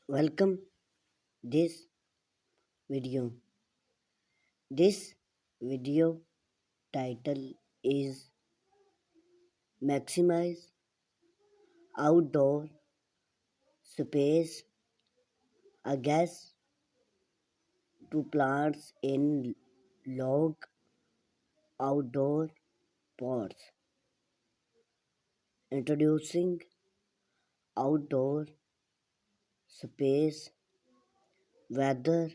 Welcome this video. This video title is Maximize Outdoor Space Against to Plants in Log Outdoor Pots. Introducing outdoor space rather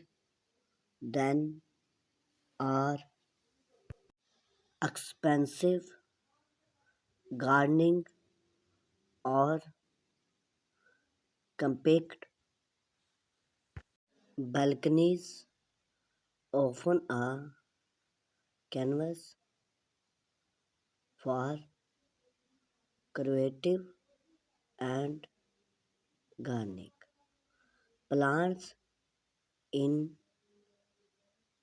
than our expensive gardening or compact balconies often a canvas for creative and gardening. Plants in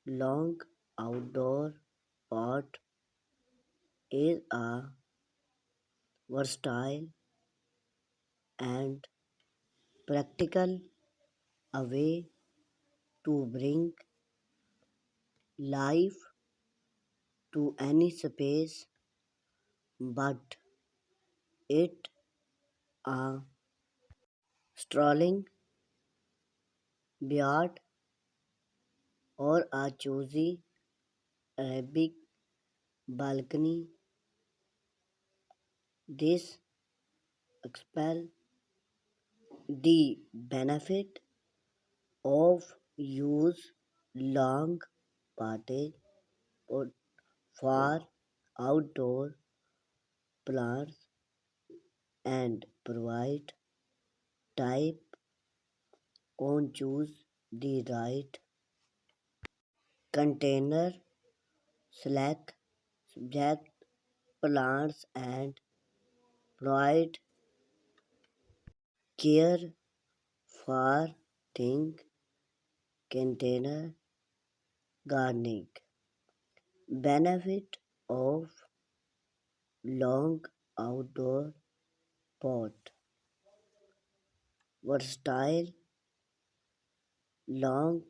long outdoor pot is a versatile and practical way to bring life to any space, but it a strolling beyond or a choosy Arabic balcony. This expel the benefit of use long party or for outdoor plants and provide type on choose the right container, select subject plants and provide care for thing container gardening. Benefit of long outdoor pot. Versatile long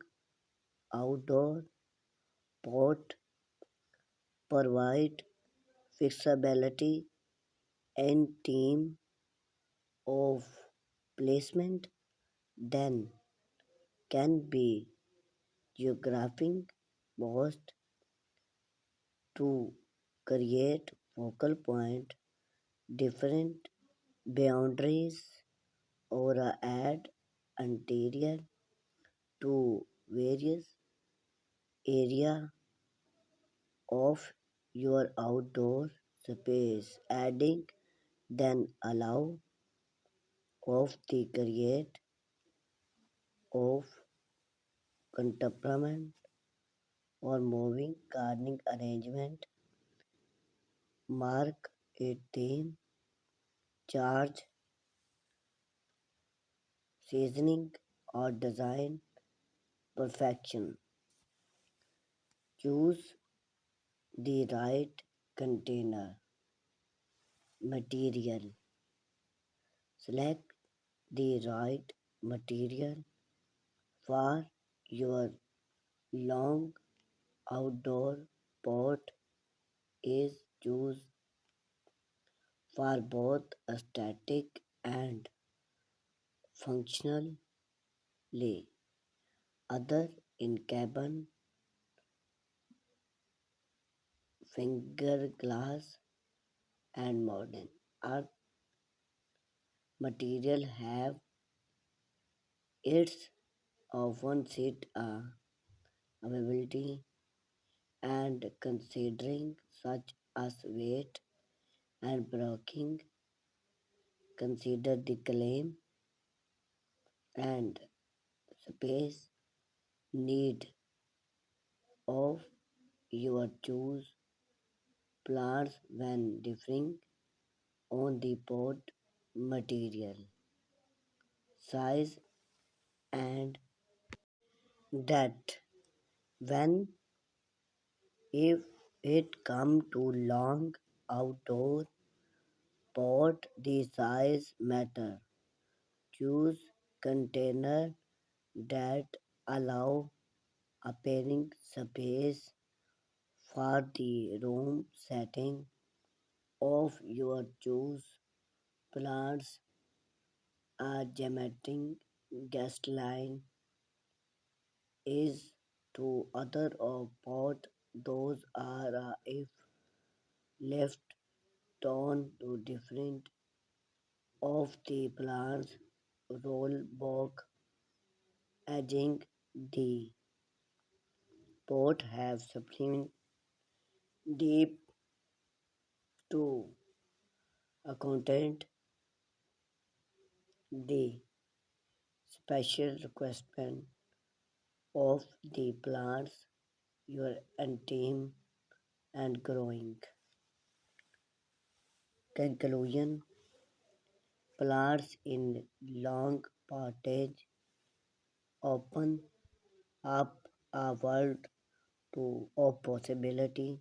outdoor pot provide flexibility and team of placement then can be geographic most to create focal point different boundaries or add interior to various area of your outdoor space adding then allow of the create of contemporary or moving gardening arrangement mark a theme charge seasoning or design perfection. Choose the right container material. Select the right material for your long outdoor pot is choose for both aesthetic and functional lay. Other in cabin fingerglass and modern art material have its often sit availability and considering such as weight and blocking consider the claim and space need of your choose plants when differing on the pot material size and that when if it come to long outdoor pot the size matter choose container that allow appearing space for the room setting of your choose. Plants are geometric guest line is to other of pot those are if left down to different of the plants roll back edging the pot have sufficient deep to accountant the special requirement of the plants your team and growing. Conclusion plants in long pottage open up a world of possibility